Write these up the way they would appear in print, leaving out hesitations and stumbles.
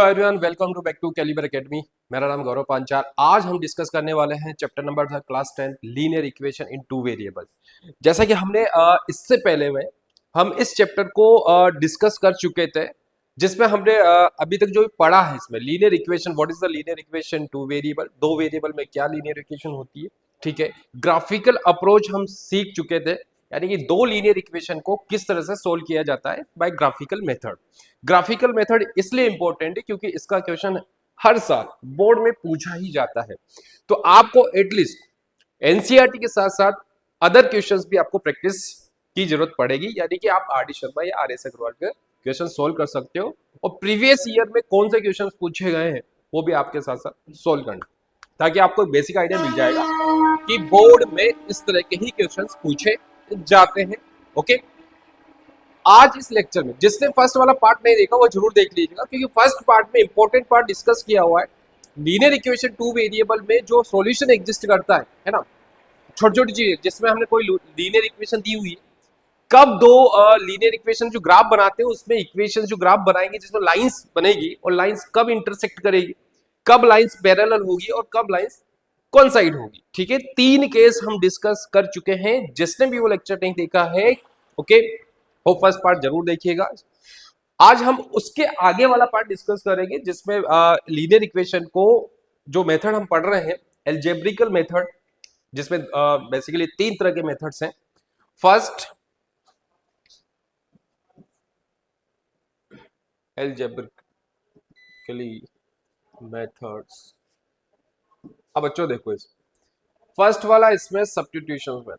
Everyone, welcome to back to Caliber academy. मेरा नाम गौरव पांचाल। आज हम डिस्कस करने वाले हैं चैप्टर नंबर था class 10 linear equation in two variable. जैसा कि हमने इससे पहले में हम इस चैप्टर को डिस्कस कर चुके थे, जिसमें हमने अभी तक जो पढ़ा है इसमें linear equation, what is the linear equation two variable, दो वेरिएबल में क्या लीनियर इक्वेशन होती है। ठीक है, ग्राफिकल अप्रोच हम सीख चुके थे, यानी कि दो लीनियर इक्वेशन को किस तरह से सोल्व किया जाता है by graphical method. Graphical method इसलिए इंपॉर्टेंट है क्योंकि इसका क्वेश्चन हर साल बोर्ड में पूछा ही जाता है, तो आपको एटलीस्ट एनसीईआरटी के साथ साथ अदर क्वेश्चंस भी आपको प्रैक्टिस की जरूरत पड़ेगी, यानी कि आप आर डी शर्मा या आर एस अग्रवाल के क्वेश्चन सोल्व कर सकते हो और प्रीवियस ईयर में कौन से क्वेश्चन पूछे गए हैं वो भी आपके साथ साथ सोल्व करना, ताकि आपको बेसिक आइडिया मिल जाएगा कि बोर्ड में इस तरह के ही क्वेश्चन पूछे जाते हैं। ओके, आज इस लेक्चर में जिसने फर्स्ट वाला पार्ट नहीं देखा वो जरूर देख लीजिएगा, क्योंकि फर्स्ट पार्ट में इंपॉर्टेंट पार्ट डिस्कस किया हुआ है लीनियर इक्वेशन टू वेरिएबल में जो सॉल्यूशन एग्जिस्ट करता है ना, छोटी छोटी चीजें जिसमें हमने कोई लीनियर इक्वेशन दी हुई है, कब दो लीनियर इक्वेशन जो ग्राफ बनाते हैं उसमें इक्वेशन जो ग्राफ बनाएंगे जिसमें लाइंस बनेगी और लाइंस कब इंटरसेक्ट करेगी, कब लाइंस पैरेलल होगी और कब लाइंस कौन साइड होगी। ठीक है, तीन केस हम डिस्कस कर चुके हैं, जिसने भी वो लेक्चर नहीं देखा है ओके वो फर्स्ट पार्ट जरूर देखिएगा। आज हम उसके आगे वाला पार्ट डिस्कस करेंगे जिसमें लीनियर इक्वेशन को जो मेथड हम पढ़ रहे हैं एल्जेब्रिकल मेथड, जिसमें बेसिकली तीन तरह के मेथड्स हैं। First algebraically methods. अब बच्चों देखो, इस फर्स्ट वाला इसमें सब्स्टिट्यूशन मेथड।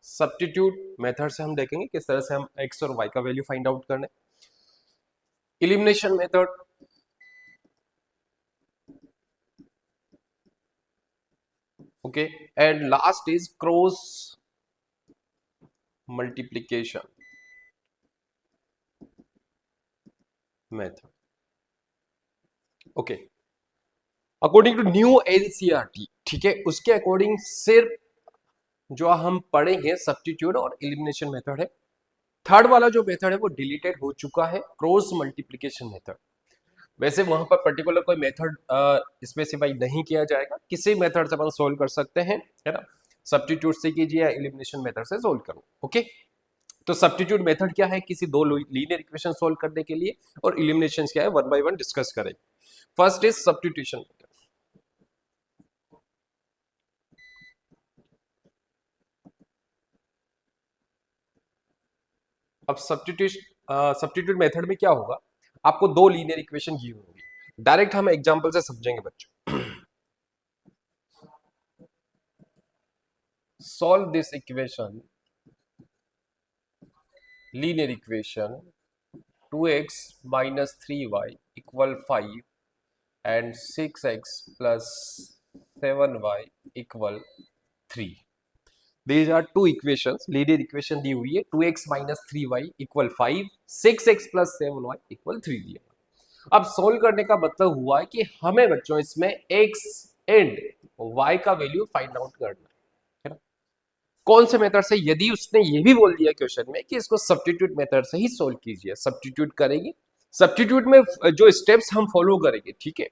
सब्स्टिट्यूट मेथड से हम देखेंगे किस तरह से हम एक्स और वाई का वैल्यू फाइंड आउट करने। Elimination method, okay, and last is cross multiplication method. Okay, according to new NCERT, ठीक है, उसके अकॉर्डिंग सिर्फ जो हम पढ़ेंगे सब्स्टिट्यूट और एलिमिनेशन मेथड है। थर्ड वाला जो मेथड है वो डिलीटेड हो चुका है, क्रॉस मल्टीप्लिकेशन मेथड। वैसे वहां पर पर्टिकुलर कोई मेथड स्पेसिफाई नहीं किया जाएगा, किसी मेथड से अपन सोल्व कर सकते हैं, है ना। सब्स्टिट्यूट से कीजिए या एलिमिनेशन मेथड से सोल्व करो। ओके, तो सब्स्टिट्यूट मेथड क्या है किसी दो लीनियर इक्वेशन सोल्व करने के लिए, और एलिमिनेशन क्या है वन बाय वन डिस्कस करेंगे। First is substitution method. अब सब्स्टिट्यूट मेथड में क्या होगा, आपको दो लीनियर इक्वेशन गिवन होगी। डायरेक्ट हम एग्जांपल से समझेंगे बच्चों। Solve this equation, linear equation 2x minus 3y equal 5 and 6x plus 7y equal 3. These are two equations. Linear equation दी हुई है 2x minus 3y equal 5, 6x plus 7y equal 3 दिया। अब solve करने का मतलब हुआ है कि हमें बच्चों इसमें x एंड y का वैल्यू फाइंड आउट करना है ना। कौन से मेथड से, यदि उसने ये भी बोल दिया क्वेश्चन में कि इसको सब्स्टिट्यूट मेथड से ही सोल्व कीजिए, सब्स्टिट्यूट करेंगे। सब्स्टिट्यूट में जो स्टेप्स हम फॉलो करेंगे, ठीक है,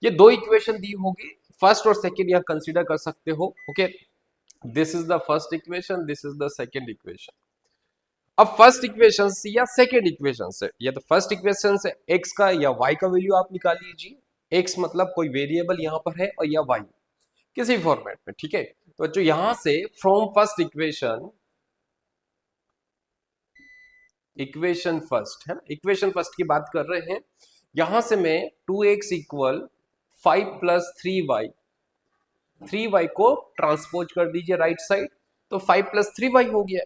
ये दो इक्वेशन दी होगी, फर्स्ट और सेकंड यहां कंसीडर कर सकते हो। Okay, this is the first equation, this is the second equation. अब फर्स्ट इक्वेशन से या सेकंड इक्वेशन से, या तो फर्स्ट इक्वेशन से x का या y का वैल्यू आप निकाल लीजिए। x मतलब कोई वेरिएबल यहां पर है और या y किसी फॉर्मेट में, ठीक है। तो जो यहां से from first equation, equation first है ना, इक्वेशन फर्स्ट की बात कर रहे हैं, यहां से मैं 2x इक्वल 5 प्लस 3y को ट्रांसपोज कर दीजिए राइट साइड, तो 5 प्लस 3y हो गया।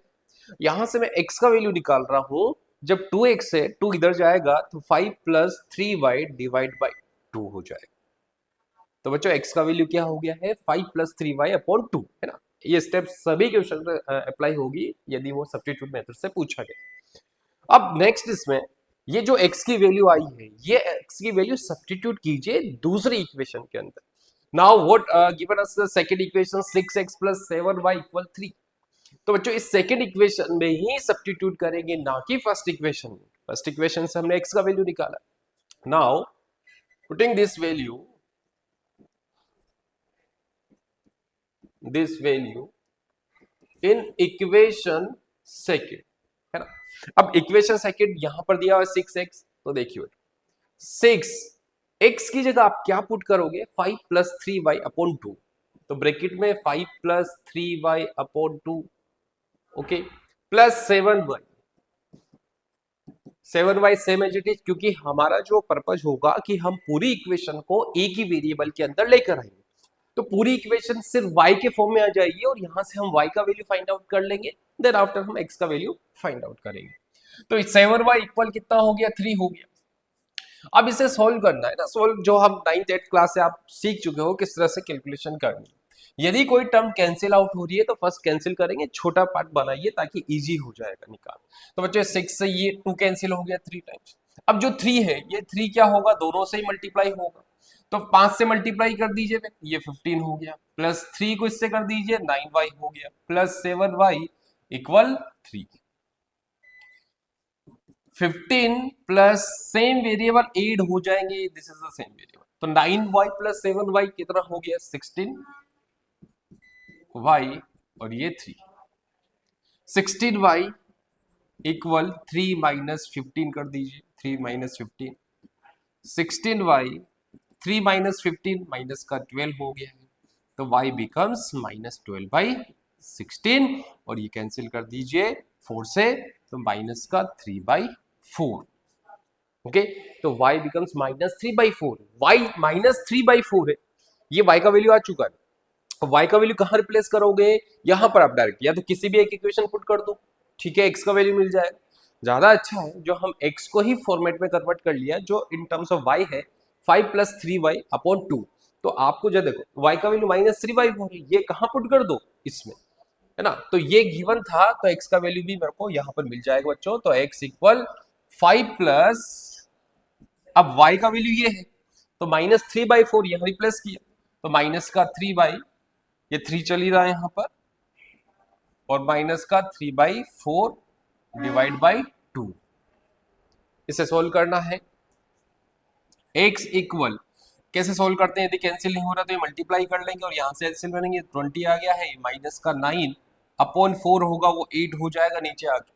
यहां से मैं x का वैल्यू निकाल रहा हूं, जब 2x है 2 इधर जाएगा तो 5 प्लस 3y डिवाइड बाई 2 हो जाएगा। तो बच्चों x का वैल्यू क्या हो गया है 5 प्लस 3y अपॉन 2, है ना। ये स्टेप सभी क्वेश्चन में अप्लाई होगी यदि वो सब्स्टिट्यूट मेथड से पूछा गया। अब नेक्स्ट इसमें ये जो x की वैल्यू आई है, ये x की वैल्यू सब्स्टिट्यूट कीजिए दूसरी इक्वेशन के अंदर। Now what given us the second equation 6x plus 7y equal 3। तो बच्चों इस सेकंड इक्वेशन में ही सब्स्टिट्यूट करेंगे, ना कि फर्स्ट इक्वेशन में। फर्स्ट इक्वेशन से हमने x का वैल्यू निकाला। Now putting this value in equation second, है ना। अब इक्वेशन सेकंड यहां पर दिया हुआ 6x, तो देखिए 6x की जगह आप क्या पुट करोगे, 5 + 3y अपॉन 2, तो ब्रैकेट में 5 + 3y upon 2, okay, plus 7y। 7y same as it is, क्योंकि हमारा जो पर्पज होगा कि हम पूरी इक्वेशन को एक ही वेरिएबल के अंदर लेकर आएंगे, तो पूरी इक्वेशन सिर्फ y के फॉर्म में आ जाएगी और यहां से हम y का वैल्यू फाइंड आउट कर लेंगे, देन आफ्टर हम x का वैल्यू फाइंड आउट करेंगे। तो 7y इक्वल कितना हो गया, 3 हो गया। अब इसे सोल्व करना है ना, सोल्व जो हम 9th 8th क्लास से आप सीख चुके हो किस तरह से कैलकुलेशन करनी है। यदि कोई टर्म कैंसिल आउट हो रही है तो फर्स्ट कैंसिल करेंगे, छोटा पार्ट बनाइए ताकि इजी हो जाएगा निकाल। तो बच्चे 6 से ये 2 कैंसिल हो गया 3 टाइम्स। अब जो 3 है ये 3 क्या होगा, दोनों से ही मल्टीप्लाई होगा, तो 5 से मल्टीप्लाई कर दीजिए, ये 15 हो गया, प्लस 3 को इससे कर दीजिए 9y हो गया, plus 7y equal 3। 15 plus same variable 8 हो जाएंगे, this is the same variable, तो 9y प्लस 7y कितना हो गया, 16y और ये 3। 16y इक्वल 3 माइनस 15 कर दीजिए, 3 माइनस 15, 16y 3 माइनस 15 माइनस का 12 हो गया है, तो y बिकम्स -12/16 और ये कैंसिल कर दीजिए 4 से, तो माइनस का 3/4, ओके। तो y बिकम्स -3/4, y -3/4 है, ये y का वैल्यू आ चुका है। y का वैल्यू कहां रिप्लेस करोगे, यहां पर आप डायरेक्ट या तो किसी भी एक इक्वेशन पुट कर दो, ठीक है, x का वैल्यू मिल जाएगा। ज्यादा अच्छा है जो हम x को ही फॉर्मेट में कन्वर्ट कर लिया, जो इन टर्म्स ऑफ y है 5 + 3y अपॉन 2। तो आपको जो देखो y का वैल्यू -3/4 है, ये कहां पुट कर दो, इसमें, है ना। तो ये गिवन था, तो x का वैल्यू भी मेरे को यहां पर मिल जाएगा बच्चों। तो x इक्वल 5 प्लस, अब y का वैल्यू ये है, तो -3/4 यहां रिप्लेस किया, तो माइनस का 3 ये 3 चल ही रहा है यहां पर, और माइनस का 3/4 डिवाइड बाई 2। इसे सोल्व करना है। x इक्वल कैसे सोल्व करते हैं, यदि कैंसिल नहीं हो रहा तो ये मल्टीप्लाई कर लेंगे और यहां से कैंसिल करेंगे, 20 आ गया है, माइनस का 9 अपॉन 4 होगा, वो 8 हो जाएगा नीचे आके।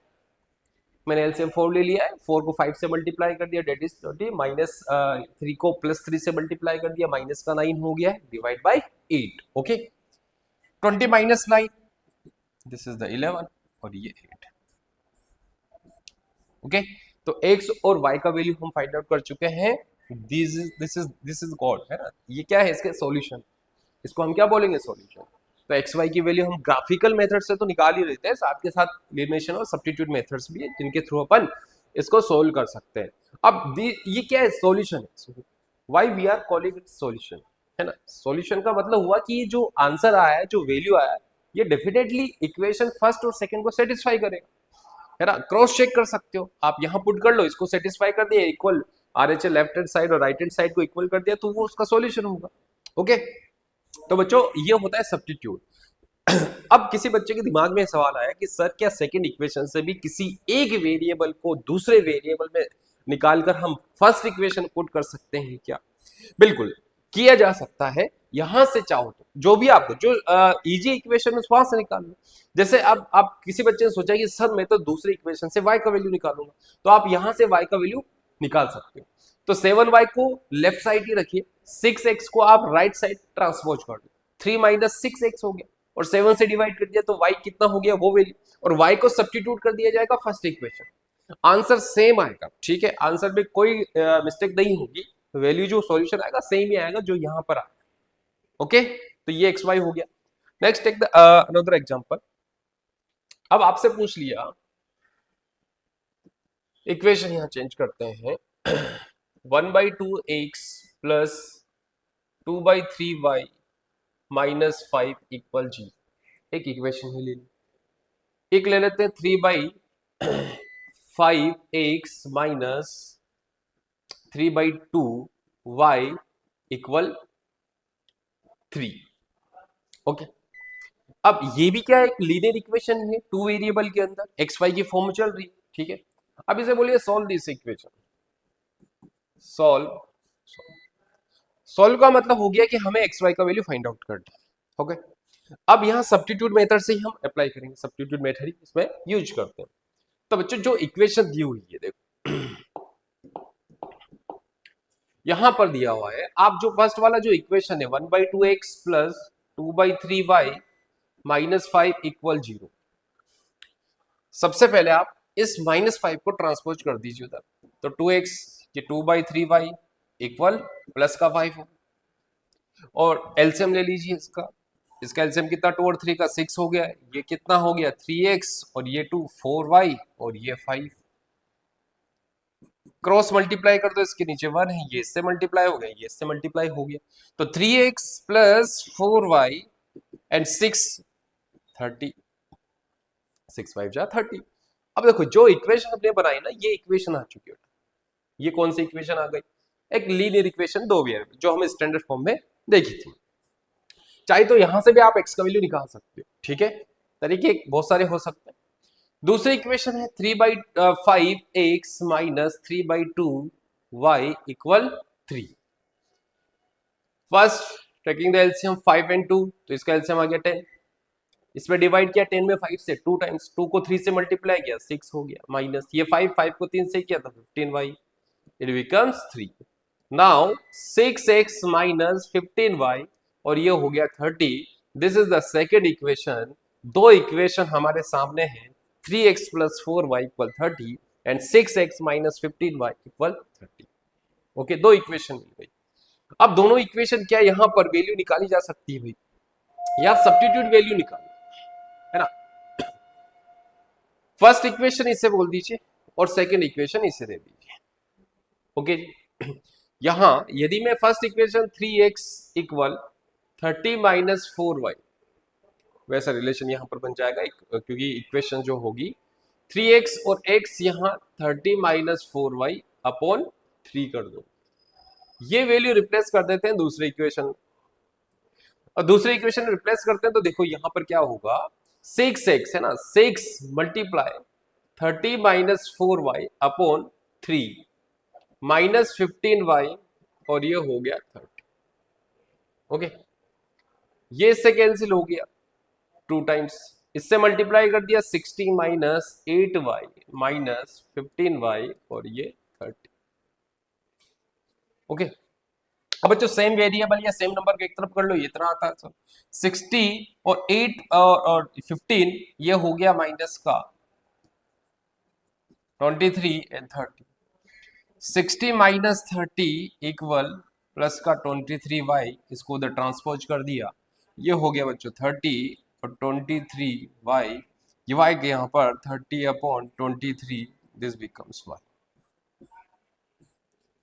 मैंने एलसीएम 4 ले लिया है, 4 को 5 से मल्टीप्लाई कर दिया, डेट इज 20, माइनस 3 को प्लस 3 से मल्टीप्लाई कर दिया, माइनस का 9 हो गया है, divide by 8, okay. 20 minus 9, this is the 11 और ये 8, ओके। तो x और y का वैल्यू हम फाइंड आउट कर चुके हैं, दिस इज गॉड, है ना। ये क्या है, इसके सॉल्यूशन, इसको हम क्या बोलेंगे, सॉल्यूशन। तो एक्स वाई की वैल्यू हम ग्राफिकल मेथड से तो निकाल ही लेते हैं, साथ के साथ एलिमिनेशन और सब्स्टिट्यूट मेथड्स भी है जिनके थ्रू अपन इसको सोल्व कर सकते हैं। अब ये क्या है, सॉल्यूशन है, why we are calling it solution, है ना। सॉल्यूशन का मतलब हुआ कि जो आंसर आया है, जो वैल्यू आया है, ये डेफिनेटली इक्वेशन फर्स्ट और सेकंड को सेटिस्फाई करेगा, है ना। क्रॉस चेक कर सकते हो आप, यहाँ पुट कर लो, इसको सेटिस्फाई कर दिया, equal RHL left hand side और राइट हैंड साइड को इक्वल कर दिया, तो वो उसका सॉल्यूशन होगा, ओके। तो बच्चों ये होता है सब्स्टिट्यूट। अब किसी बच्चे के दिमाग में सवाल आया कि सर क्या सेकंड इक्वेशन से भी किसी एक वेरिएबल को दूसरे वेरिएबल में निकालकर हम फर्स्ट इक्वेशन पुट कर सकते हैं क्या? बिल्कुल किया जा सकता है, यहां से चाहो तो जो भी आपको जो इजी इक्वेशन है वहां से निकाल लो। जैसे अब आप किसी बच्चे ने सोचा कि सर मैं तो दूसरे इक्वेशन से y का वैल्यू निकालूंगा, तो आप यहां से y का वैल्यू निकाल सकते हो। तो 7y को लेफ्ट साइड ही रखिए, 6x को आप राइट साइड ट्रांसपोज कर दो, 3 माइनस 6x हो गया, और 7 से डिवाइड कर दिया तो y कितना हो गया वो वैल्यू, और y को सब्स्टिट्यूट कर दिया जाएगा फर्स्ट इक्वेशन, आंसर सेम आएगा, ठीक है। आंसर में कोई मिस्टेक नहीं होगी, वैल्यू जो सॉल्यूशन आएगा सेम ही आएगा जो यहां पर आएगा, ओके। तो ये एक्स वाई हो गया। Next take the another example. अब आपसे पूछ लिया, इक्वेशन यहां चेंज करते हैं, 1/2x plus 2/3y minus 5 equal जी। एक इक्वेशन ही ले ली, एक ले लेते हैं 3/5x minus 3/2y equal 3, okay. अब ये भी क्या है, एक लीनियर इक्वेशन है, टू वेरिएबल के अंदर एक्स वाई की फॉर्म में चल रही है, ठीक है। अब इसे बोलिए solve this equation. Solve, solve का मतलब हो गया कि हमें एक्स वाई का वैल्यू फाइंड आउट करना है, ओके। अब यहाँ सब्स्टिट्यूट मेथड से ही हम अप्लाई करेंगे, सब्स्टिट्यूट मेथड ही इसमें यूज करते हैं। तो बच्चों जो इक्वेशन दी हुई है देखो यहां पर दिया हुआ है, आप जो फर्स्ट वाला जो इक्वेशन है 1/2x प्लस 2/3y -5 इक्वल 0, सबसे पहले आप इस -5 को ट्रांसपोज कर दीजिए उधर, तो 2x ये 2/3y इक्वल प्लस का 5 हो, और एलसीएम ले लीजिए इसका, इसका एलसीएम कितना 2 और 3 का 6 हो गया, ये कितना हो गया 3x और ये 2 4y और ये 5, क्रॉस मल्टीप्लाई कर दो, इसके नीचे 1 है, ये इससे मल्टीप्लाई हो गया, ये इससे मल्टीप्लाई हो गया, तो 3x प्लस 4y एंड 6 30, 6 5 जा 30। अब देखो जो इक्वेशन हमने बनाई ना, ये इक्वेशन आ चुकी है, ये कौन सी इक्वेशन आ गई, एक लीनियर इक्वेशन दो वेरिएबल जो हम स्टैंडर्ड फॉर्म में देखी थी। चाहे तो यहां से भी आप एक्स का वैल्यू निकाल सकते हो, ठीक है, तरीके बहुत सारे हो सकते हैं। दूसरी इक्वेशन है 3/5x minus 3/2y equal 3। First taking the LCM 5 and 2, तो इसका एलसीएम आ गया 10, इसमें डिवाइड किया 10 में 5 से 2 टाइम्स, 2 को 3 से मल्टीप्लाई किया 6 हो गया, माइनस ये 5 को 3 से किया था 15y, it becomes 3। Now 6x minus 15y और ये हो गया 30, this is the second equation. दो इक्वेशन हमारे सामने हैं, 3x plus 4y equal 30 and 6x minus 15y equal 30, okay, दो इक्वेशन मिल गई। अब दोनों इक्वेशन क्या यहां पर वैल्यू निकाली जा सकती है भाई, या सब्स्टिट्यूट वैल्यू निकाल, है ना। फर्स्ट इक्वेशन इसे बोल दीजिए और सेकेंड इक्वेशन इसे दे दीजिए, ओके। यहां यदि मैं first equation 3x equal 30 minus 4y, वैसा रिलेशन यहां पर बन जाएगा, क्योंकि इक्वेशन जो होगी 3x और x यहां 30 माइनस 4y अपॉन 3 कर दो, ये वैल्यू रिप्लेस कर देते हैं दूसरे इक्वेशन, और दूसरे इक्वेशन रिप्लेस करते हैं तो देखो यहां पर क्या होगा, 6x है ना, 6 multiply 30 minus 4y upon 3 minus 15y और ये हो गया 30, ओके। ये इससे कैंसिल हो गया 2 टाइम्स, इससे मल्टीप्लाई कर दिया 16 माइनस 8y माइनस 15y और ये 30, ओके। अब बच्चों सेम वेरिएबल या सेम नंबर को एक तरफ कर लो, ये इतना आता है 60 और 8 और 15, ये हो गया माइनस का 23 एंड 30, 60 माइनस 30 इक्वल प्लस का 23y, इसको उधर ट्रांसपोज कर दिया, ये हो गया बच्चों 30 और 23y, ये y के यहाँ पर 30 अपॉन 23, दिस बिकम्स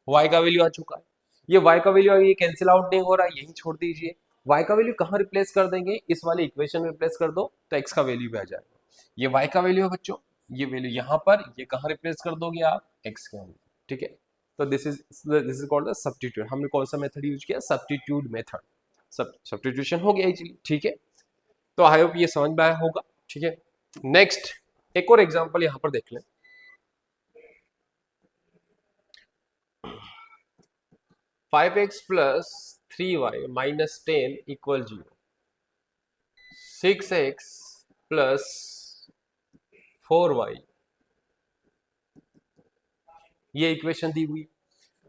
y का वैल्यू आ चुका है। ये y का वैल्यू ये कैंसिल आउट नहीं हो रहा है, यही छोड़ दीजिए। y का वैल्यू कहाँ रिप्लेस कर देंगे, इस वाले इक्वेशन में रिप्लेस कर दो तो x का वैल्यू भी आ जाएगा। ये y का वैल्यू है बच्चों, ये वैल्यू यहाँ पर, ये कहाँ रिप्लेस कर दोगे आप, x के अंदर, ठीक है। तो this is called the substitute. हमने कौन सा मेथड यूज किया, सब्स्टिट्यूट मेथड, सब्स्टिट्यूशन हो गया इजीली, ठीक है। तो आई होप ये समझ में आया होगा, ठीक है। नेक्स्ट एक और एग्जांपल यहाँ पर देख लें, 5x plus 3y minus 10 equal 0, 6x plus 4y, ये इक्वेशन दी हुई,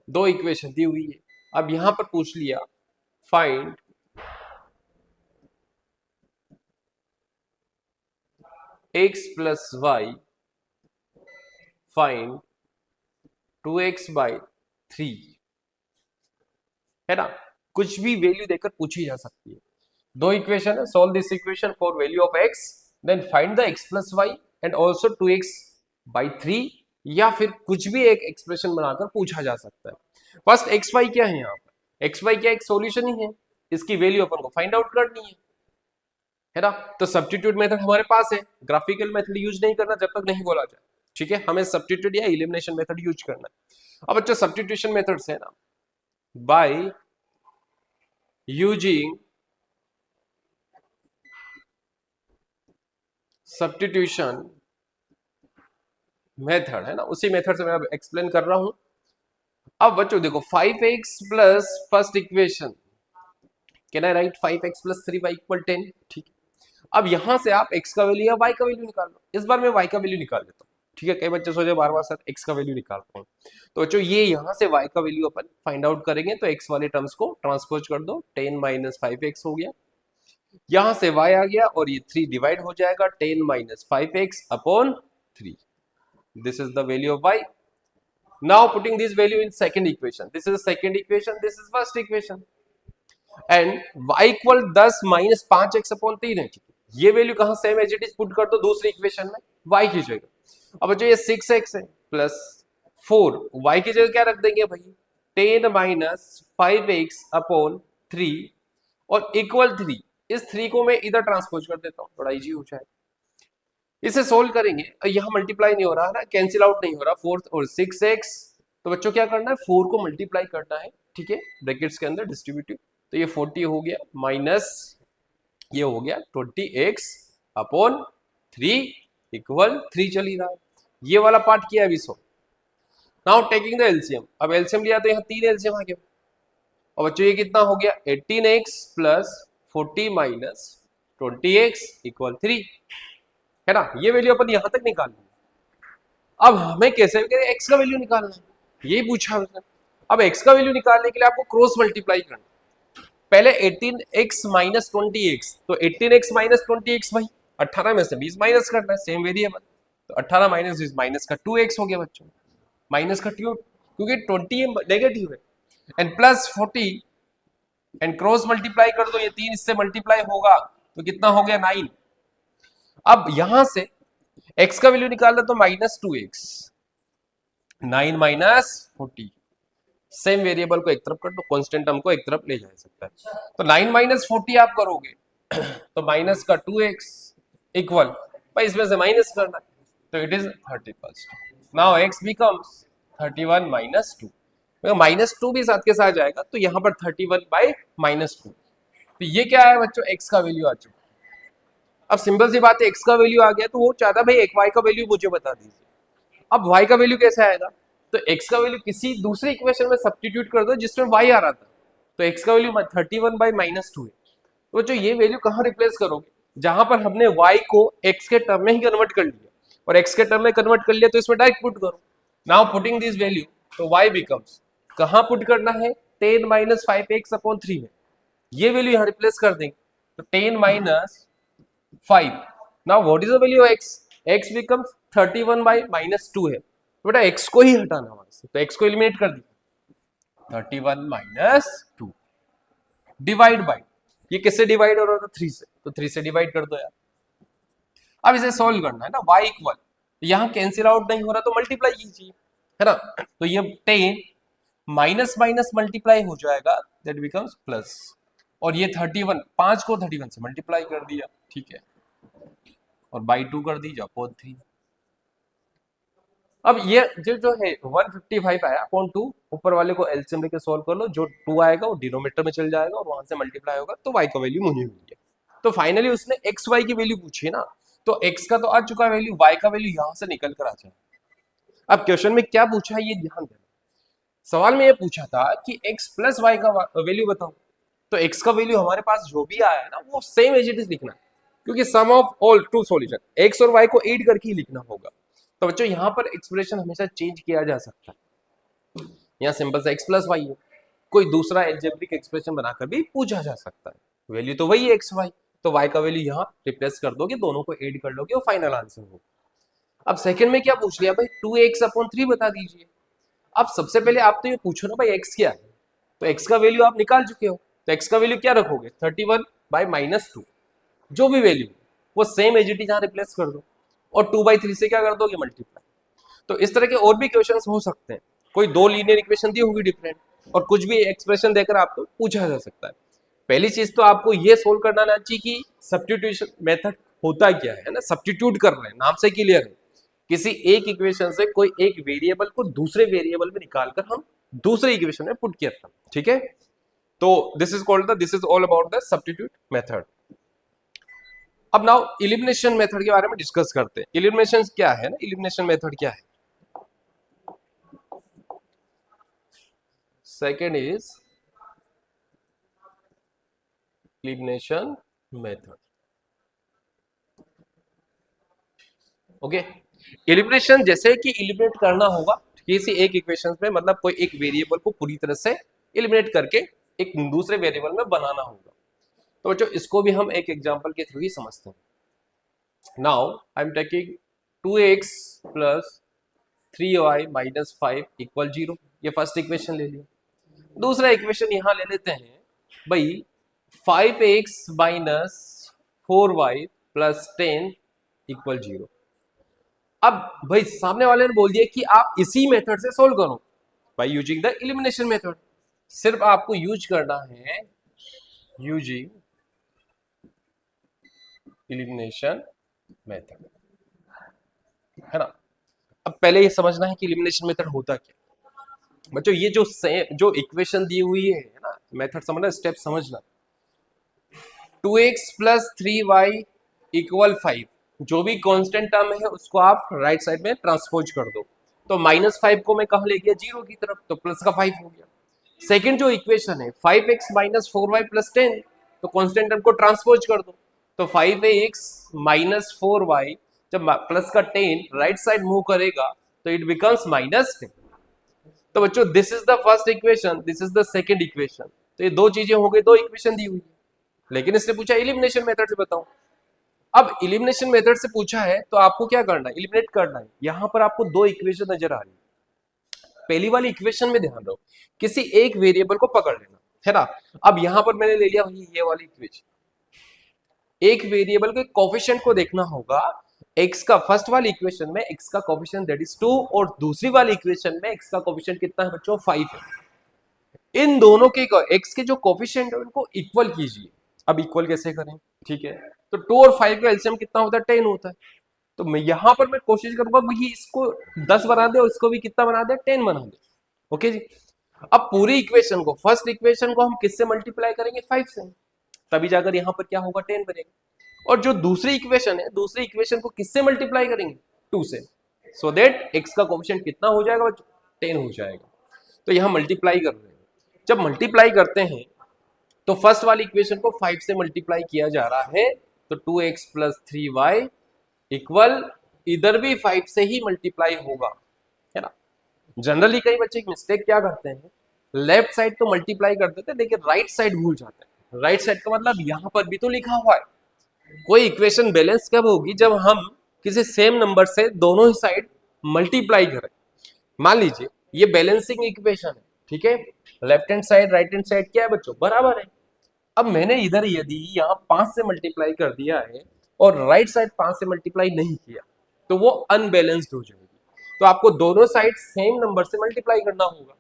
दो इक्वेशन दी हुई है। अब यहां पर पूछ लिया find x plus y, find 2x by 3, है ना, कुछ भी वैल्यू देकर पूछी जा सकती है। दो इक्वेशन है, solve this equation for value of x, then find the x plus y and also 2x by 3, या फिर कुछ भी एक एक्सप्रेशन बनाकर पूछा जा सकता है। फर्स्ट एक्स वाई क्या है, यहाँ पर एक्स वाई क्या एक सॉल्यूशन ही है, इसकी वैल्यू अपन को फाइंड आउट करनी है ना। तो सब्स्टिट्यूट मेथड हमारे पास है, ग्राफिकल मेथड यूज नहीं करना जब तक नहीं बोला जाए, ठीक है, हमें सब्स्टिट्यूट या एलिमिनेशन मेथड यूज करना है। अब बच्चों सब्स्टिट्यूशन मेथड से ना, बाय यूजिंग सब्स्टिट्यूशन मेथड है ना, उसी मेथड से मैं अब एक्सप्लेन कर रहा हूं। अब बच्चों देखो 5x plus first equation, can I right 5x plus 3y equal 10, ठीक है। अब यहां से आप x का वैल्यू या y का वैल्यू निकाल लो। इस बार मैं y का वैल्यू निकाल लेता हूँ, ठीक है। कई बच्चे सोचे बार बार सर x का वैल्यू निकालता हूँ, तो बच्चों ये यहां से y का वैल्यू अपन फाइंड आउट करेंगे। तो x वाले टर्म्स को ट्रांसपोज कर दो, 10 माइनस 5x हो गया, यहां से y आ गया और ये 3 डिवाइड हो जाएगा, 10 minus 5x upon 3। This is the value of y। Now putting this value in second equation, this is second equation, this is first equation, and y equal 10 minus 5x upon 3 है, ठीक है। ये value कहां same as it is put कर दो दूसरी equation में, y की जगह। अब जो ये 6x है प्लस 4, y की जगह क्या रख देंगे भाई, 10 माइनस 5x अपॉन 3 और इक्वल 3। इस 3 को मैं इधर ट्रांसपोज कर देता हूं, थोड़ा इजी हो जाए। इसे सोल्व करेंगे, यहां मल्टीप्लाई नहीं हो रहा है ना, कैंसिल आउट नहीं हो रहा, 4 और 6x। तो बच्चों क्या करना है, 4 को मल्टीप्लाई करना है, ठीक है, ब्रैकेट्स के अंदर डिस्ट्रीब्यूटिव। तो ये 40 हो गया माइनस ये हो गया 20x अपॉन 3 इक्वल 3 चल ही रहा है। ये वाला पार्ट किया अभी सो। नाउ टेकिंग द एलसीएम, अब एलसीएम लिया तो यहाँ 3 एलसीएम आ गया। और बच्चों ये कितना हो गया, 18x plus 40 minus 20x equal 3, है ना। ये वैल्यू अपन यहां तक निकालनी है। अब हमें कैसे भी एक्स का वैल्यू निकालना है, यही पूछा उसने। अब एक्स का वैल्यू निकालने के लिए आपको क्रॉस मल्टीप्लाई करना। पहले 18x माइनस 20x, तो 18x माइनस 20x भाई 18 में से 20 माइनस करना है, सेम वेरिएबल। तो 18 माइनस 20 माइनस का 2x हो गया बच्चों, माइनस का 2, क्योंकि 20 नेगेटिव है, and plus 40 and cross multiply कर दो, ये 3 इससे मल्टीप्लाई होगा तो कितना हो गया 9। अब यहां से x का वैल्यू निकालना, तो minus 2x, 9 minus 40, same variable को एक तरफ कर दो, कांस्टेंट टर्म को एक तरफ ले जा सकता है। तो 9 माइनस 40 आप करोगे तो माइनस का 2x इक्वल, भाई इसमें से माइनस करना है, तो it is 31। Now x becomes 31 minus 2, minus 2 भी साथ के साथ जाएगा, तो यहां पर 31 बाई माइनस 2। तो ये क्या है बच्चों, x का वैल्यू आ चुका। अब सिंपल सी बात है, x का वैल्यू आ गया तो वो चाहता भाई एक y का वैल्यू मुझे बता दीजिए। अब y का वैल्यू कैसे आएगा, तो x का वैल्यू किसी दूसरे इक्वेशन में सब्स्टिट्यूट कर दो जिसमें y आ रहा था, तो x का वैल्यू 31 बाई माइनस 2 है। तो जो ये वैल्यू कहाँ रिप्लेस करोगे, जहां पर हमने y को x के टर्म में ही कन्वर्ट कर लिया, और x के टर्म में कन्वर्ट कर लिया तो इसमें डायरेक्ट पुट करो। नाउ पुटिंग दिस वैल्यू, तो y बिकम्स, कहां पुट करना है, 10 माइनस 5x अपॉन 3 में, ये वैल्यू यहाँ रिप्लेस कर देंगे, तो 10 minus 5। Now what is the value of x, x becomes 31 by minus 2 है, तो बेटा x को ही हटाना वहां से, तो x को एलिमिनेट कर दिया, 31 माइनस 2 डिवाइड बाय, ये किससे डिवाइड हो रहा था, 3 से, तो 3 से डिवाइड कर दो यार। अब इसे सॉल्व करना है ना, y इक्वल, यहां कैंसिल आउट नहीं हो रहा तो मल्टीप्लाई कीजिए, है ना। तो ये 10 माइनस माइनस मल्टीप्लाई हो जाएगा, दैट बिकम्स प्लस, और ये 31, 5 को 31 से मल्टीप्लाई कर दिया, ठीक है, और बाई 2 कर दीजिए अपॉन 3। अब ये जो है 155 आया अपॉन 2, ऊपर वाले को एलसीएम लेके सॉल्व कर लो, जो 2 आएगा वो डिनोमिनेटर में चल जाएगा और वहां से मल्टीप्लाई होगा, तो y का वैल्यू मुझे मिल गया। तो फाइनली उसने एक्स वाई की वैल्यू पूछी ना, तो x का तो आ चुका वैल्यू, y का वैल्यू यहां से निकल कर आ जाएगा। अब क्वेश्चन में क्या पूछा है ये ध्यान देना, सवाल में ये पूछा था कि x प्लस वाई का वैल्यू बताओ, तो x का वैल्यू हमारे पास जो भी आया है ना वो सेम एज इट इज लिखना है, क्योंकि sum of all true solution x और y को ऐड करके ही लिखना होगा। तो बच्चों यहाँ पर एक्सप्रेशन हमेशा चेंज किया जा सकता है, यहाँ सिंपल सा x प्लस वाई है, कोई दूसरा एल्जेब्रिक एक्सप्रेशन बनाकर भी पूछा जा सकता है, वैल्यू तो वही है x y, तो y का वैल्यू यहाँ रिप्लेस कर दोगे, दोनों को ऐड कर लोगे, वो फाइनल आंसर होगा। अब सेकंड में क्या पूछ लिया भाई, 2x अपॉन 3 बता दीजिए। अब सबसे पहले आप तो ये पूछो ना भाई x क्या है, तो x का वैल्यू आप निकाल चुके हो, तो x का वैल्यू क्या रखोगे, 31 बाई माइनस 2, जो भी वैल्यू वो सेम एज इट इज यहाँ रिप्लेस कर दो, और 2/3 से क्या कर दोगे, मल्टीप्लाई। तो इस तरह के और भी क्वेश्चंस हो सकते हैं, कोई दो लीनियर इक्वेशन दी होगी डिफरेंट, और कुछ भी एक्सप्रेशन देकर आपको पूछा जा सकता है। पहली चीज तो आपको ये सोल्व करना आना चाहिए कि सब्स्टिट्यूशन मेथड होता क्या है ना, सब्स्टिट्यूट कर रहे हैं, नाम से क्लियर है, किसी एक इक्वेशन से कोई एक वेरिएबल को दूसरे वेरिएबल में निकालकर हम दूसरे इक्वेशन में पुट किया था, ठीक है। तो this is all about the substitute method. अब नाउ इलिमिनेशन मेथड के बारे में डिस्कस करते हैं। इलिमिनेशन क्या है ना, इलिमिनेशन मेथड क्या है? Second is elimination method. Okay, elimination जैसे कि इलिमिनेट करना होगा किसी एक इक्वेशन में, मतलब कोई एक वेरिएबल को पूरी तरह से इलिमिनेट करके एक दूसरे वेरिएबल में बनाना होगा। तो बच्चों इसको भी हम एक एग्जांपल के थ्रू ही समझते हैं। Now I am taking 2x plus 3y minus 5 equal 0। ये फर्स्ट इक्वेशन ले लिया। दूसरा इक्वेशन यहां ले लेते हैं भाई 5x minus 4y plus 10 equal 0। अब भाई सामने वाले ने बोल दिया कि आप इसी मेथड से सोल्व करो by using the elimination method. सिर्फ आपको यूज करना है यूजिंग एलिमिनेशन मेथड, है ना। अब पहले ये समझना है कि एलिमिनेशन मेथड होता क्या। बच्चों ये जो इक्वेशन दी हुई है ना, मेथड समझना, स्टेप समझना। 2x प्लस 3y इक्वल 5, जो भी कांस्टेंट टर्म है उसको आप राइट साइड में ट्रांसपोज कर दो। तो -5 को मैं कहां ले गया, 0 की तरफ, तो प्लस का 5 हो गया। सेकंड जो इक्वेशन है 5x माइनस 4y प्लस 10, तो कांस्टेंट टर्म को ट्रांसपोज कर दो। तो 5x माइनस 4y जब प्लस का 10 राइट साइड मूव करेगा तो इट बिकम्स -10। तो बच्चों this is the first equation, this is the second equation. तो ये दो चीजें हो गई, दो इक्वेशन दी हुई है। लेकिन इसने पूछा एलिमिनेशन मेथड से बताओ। अब एलिमिनेशन मेथड से पूछा है तो आपको क्या करना है, एलिमिनेट करना है। यहां पर आपको दो इक्वेशन नजर आ रही है। पहली वाली इक्वेशन में ध्यान दो, किसी एक वेरिएबल को पकड़ लेना, है ना। अब यहां पर मैंने ले लिया वही ये वाली इक्वेशन। एक वेरिएबल के कोफिशिएंट को देखना होगा। x का फर्स्ट वाली इक्वेशन में x का कोफिशिएंट दैट इज 2 और दूसरी वाली इक्वेशन में x का कोफिशिएंट कितना है बच्चों, 5 है। इन दोनों के x के जो कोफिशिएंट है उनको इक्वल कीजिए। अब इक्वल कैसे करें, ठीक है। तो 2 और 5 का एलसीएम कितना होता है, 10 होता है। तो मैं यहां पर मैं कोशिश करूंगा वही इसको 10 बना दे और इसको भी कितना बना दे, 10 बना दे। ओके जी। अब पूरी इक्वेशन को, फर्स्ट इक्वेशन को हम किससे मल्टीप्लाई करेंगे, 5 से, तभी जाकर यहां पर क्या होगा, 10 बनेगा। और जो दूसरी इक्वेशन है, दूसरी इक्वेशन को किससे मल्टीप्लाई करेंगे, 2 से, सो दैट x का कोफिशिएंट कितना हो जाएगा बच्चों, 10 हो जाएगा। तो यहां मल्टीप्लाई कर रहे हैं। जब मल्टीप्लाई करते हैं तो फर्स्ट वाली इक्वेशन को 5 से मल्टीप्लाई किया जा रहा है, तो 2x प्लस 3y इक्वल, इधर भी 5 से ही मल्टीप्लाई होगा, है ना। जनरली कई बच्चे एक मिस्टेक क्या करते हैं, लेफ्ट साइड तो मल्टीप्लाई कर देते हैं लेकिन राइट साइड भूल जाते हैं। राइट साइड का मतलब यहां पर भी तो लिखा हुआ है। कोई इक्वेशन बैलेंस कब होगी, जब हम किसी सेम नंबर से दोनों ही साइड मल्टीप्लाई करें। मान लीजिए ये बैलेंसिंग इक्वेशन है, ठीक है। Left hand side right hand side क्या है बच्चों, बराबर है। अब मैंने इधर यदि यहाँ 5 से मल्टीप्लाई कर दिया है और राइट साइड 5 से मल्टीप्लाई नहीं किया तो वो अनबैलेंस्ड हो जाएगी। तो आपको दोनों साइड सेम नंबर से मल्टीप्लाई करना होगा।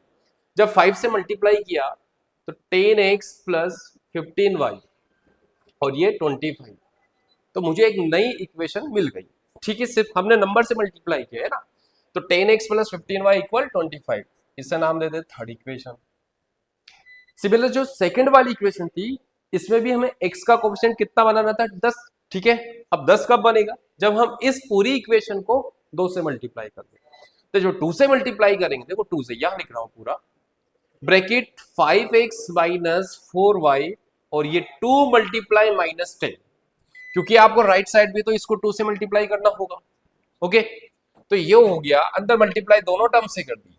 जब 5 से मल्टीप्लाई किया तो 10x प्लस 15y और ये 25, तो मुझे एक नई इक्वेशन मिल गई, ठीक है। सिर्फ हमने नंबर से मल्टीप्लाई किया है ना। तो 10x प्लस 15y इक्वल 25, इसका नाम दे दे थर्ड इक्वेशन। सिमिलर जो सेकंड वाली इक्वेशन थी, इसमें भी हमें x का कोफिशिएंट कितना बनाना था, 10, ठीक है। अब 10 कब बनेगा, जब हम इस पूरी इक्वेशन को 2 से मल्टीप्लाई कर दें। तो जो 2 से मल्टीप्लाई करेंगे, देखो 2 से यहां लिख रहा हूं पूरा ब्रैकेट 5x माइनस 4y और ये 2 मल्टीप्लाई माइनस 10, क्योंकि आपको राइट साइड भी तो इसको 2 से मल्टीप्लाई करना होगा। ओके, तो ये हो गया, अंदर मल्टीप्लाई दोनों टर्म से कर दी।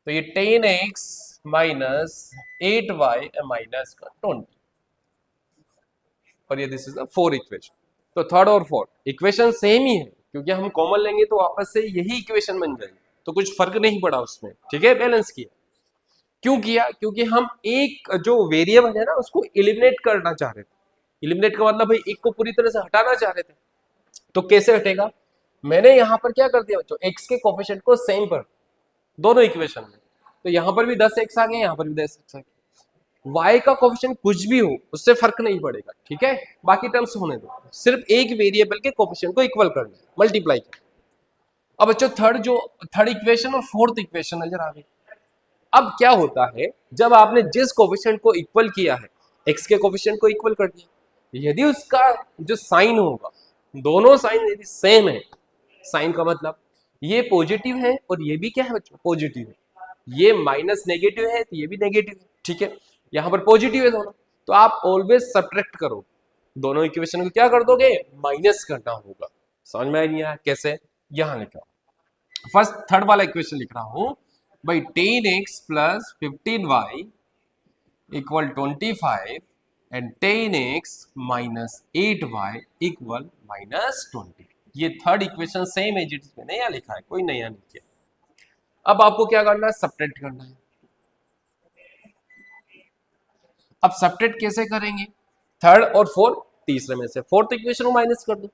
तो ये 10x माइनस 8y माइनस का 20, और ये this is the fourth equation. तो थर्ड और फोर्थ इक्वेशन सेम ही है, क्योंकि हम कॉमन लेंगे तो वापस से यही इक्वेशन बन जाएगी। तो कुछ फर्क नहीं पड़ा उसमें, ठीक है। बैलेंस किया, क्यों किया, क्योंकि हम एक जो वेरिएबल है ना उसको एलिमिनेट करना चाह रहे थे। एलिमिनेट का मतलब भाई एक को पूरी तरह से हटाना चाह रहे थे। तो कैसे हटेगा, मैंने यहां पर क्या कर दिया बच्चों, x के कोफिशिएंट को सेम पर दोनों इक्वेशन में। तो यहां पर भी 10x आ गए, यहां पर भी 10x आ गए। y का कोफिशिएंट कुछ भी हो उससे फर्क नहीं पड़ेगा, ठीक है। बाकी टर्म्स होने दो, सिर्फ एक वेरिएबल के कोफिशिएंट को इक्वल करना है, मल्टीप्लाई करना। अब बच्चों थर्ड इक्वेशन और फोर्थ इक्वेशन नजर आ गई। अब क्या होता है, जब आपने जिस कोफिशिएंट को इक्वल किया है, x के कोफिशिएंट को इक्वल कर दिया, यदि उसका जो साइन होगा, दोनों साइन यदि सेम है, साइन का मतलब ये पॉजिटिव है और ये भी क्या है बच्चों, पॉजिटिव है, ये माइनस नेगेटिव है तो ये भी नेगेटिव है, ठीक है, यहाँ पर पॉजिटिव है दोनों, तो आप ऑलवेज सब्ट्रैक्ट करो, दोनों इक्वेशन को क्या कर दोगे, माइनस करना होगा। समझ में नहीं आया कैसे, यहां लिखा फर्स्ट थर्ड वाला इक्वेशन लिख रहा हूं भाई, 10x plus 15y equal 25 and 10x minus 8y equal minus 20। ये थर्ड इक्वेशन सेम है जिस मैंने यहाँ लिखा है, कोई नया नहीं किया। अब आपको क्या करना है, सब्ट्रैक्ट करना है। अब सब्ट्रैक्ट कैसे करेंगे, थर्ड और फोर्थ, तीसरे में से फोर्थ इक्वेशन को माइनस कर दो।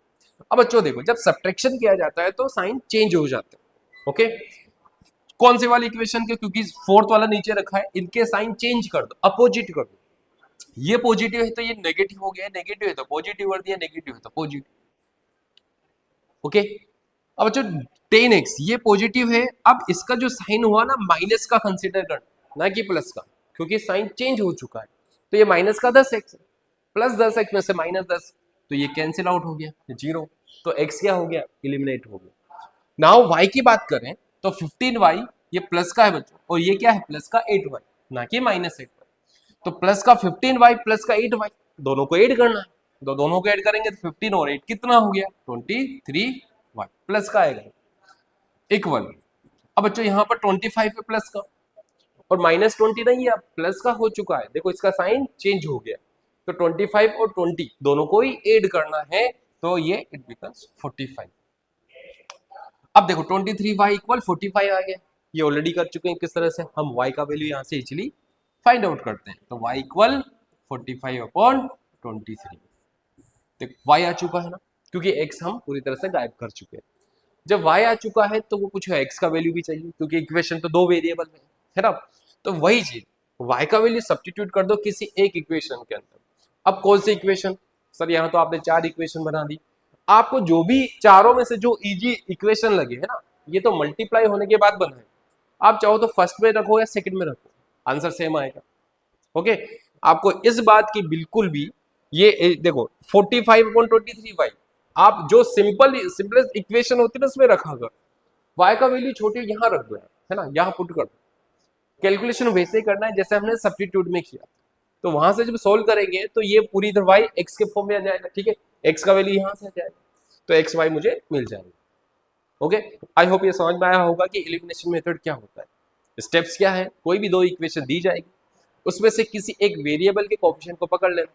अब बच्चों देखो, जब सब्ट्रैक्शन किया जाता है तो साइन चेंज हो जाते हैं, ओके, कौन से वाले इक्वेशन के, क्योंकि फोर्थ वाला नीचे रखा है, इनके साइन चेंज कर दो, अपोजिट कर दो, ये पॉजिटिव है तो ये नेगेटिव हो गया, नेगेटिव है तो पॉजिटिव कर दिया, नेगेटिव है तो पॉजिटिव, ओके। अब बच्चों 10x ये पॉजिटिव है, अब इसका जो साइन हुआ ना माइनस का कंसीडर करना, ना कि प्लस का, क्योंकि साइन चेंज हो चुका है, तो ये माइनस का 10x है, प्लस 10x में से माइनस 10, तो ये कैंसिल आउट हो गया, जीरो, तो x क्या हो गया, इलिमिनेट हो गया। नाउ y की बात करें तो 15y ये प्लस का है बच्चों, और ये क्या है, प्लस का 8y, ना कि माइनस 8y, तो प्लस का 15y प्लस का 8y, दोनों को ऐड करना है, तो दोनों को ऐड करेंगे तो 15 और 8 कितना हो गया, 23y प्लस का आएगा इक्वल। अब बच्चों यहाँ पर 25 है प्लस का, और माइनस 20 नहीं है, अब प्लस का हो चुका है, देखो इसका साइन चेंज हो गया, तो 25 और 20 दोनों को ही ऐड करना है, तो ये इट बिकम्स 45। अब देखो 23y इक्वल 45 आ गया, ये ऑलरेडी कर चुके हैं, किस तरह से हम y का वैल्यू यहाँ से इजीली फाइंड आउट करते हैं, तो y इक्वल 45 अपॉन 23, देखो y आ चुका है ना, क्योंकि x हम पूरी तरह से गायब कर चुके हैं। जब y आ चुका है तो वो कुछ x का वैल्यू भी चाहिए, क्योंकि इक्वेशन तो दो वेरिएबल है ना, तो वही चीज y का वैल्यू सब्स्टिट्यूट कर दो किसी एक इक्वेशन के अंदर। अब कौन सी इक्वेशन, सर यहाँ तो आपने 4 इक्वेशन बना दी, आपको जो भी चारों में से जो इजी इक्वेशन लगे है ना, ये तो मल्टीप्लाई होने के बाद बना है, आप चाहो तो फर्स्ट में रखो या सेकंड में रखो, आंसर सेम आएगा, ओके। आपको इस बात की बिल्कुल भी ये देखो 45 अपॉन 23y, आप जो सिंपलेस्ट इक्वेशन होती है ना उसमें रखा कर, y का वैल्यू छोटी यहाँ रख दो, है ना, यहाँ पुट कर दो, कैलकुलेशन वैसे ही करना है जैसे हमने सब्स्टिट्यूट में किया, तो वहां से जब सोल्व करेंगे तो ये पूरी तरह y x के फॉर्म में आ जाएगा, ठीक है, x का वैल्यू यहाँ से आ जाएगा, तो एक्स वाई मुझे मिल जाएगा, ओके। आई होप ये समझ में आया होगा कि एलिमिनेशन मेथड क्या होता है, स्टेप्स क्या है, कोई भी दो इक्वेशन दी जाएगी, उसमें से किसी एक वेरिएबल के कोएफिशिएंट को पकड़ लेना,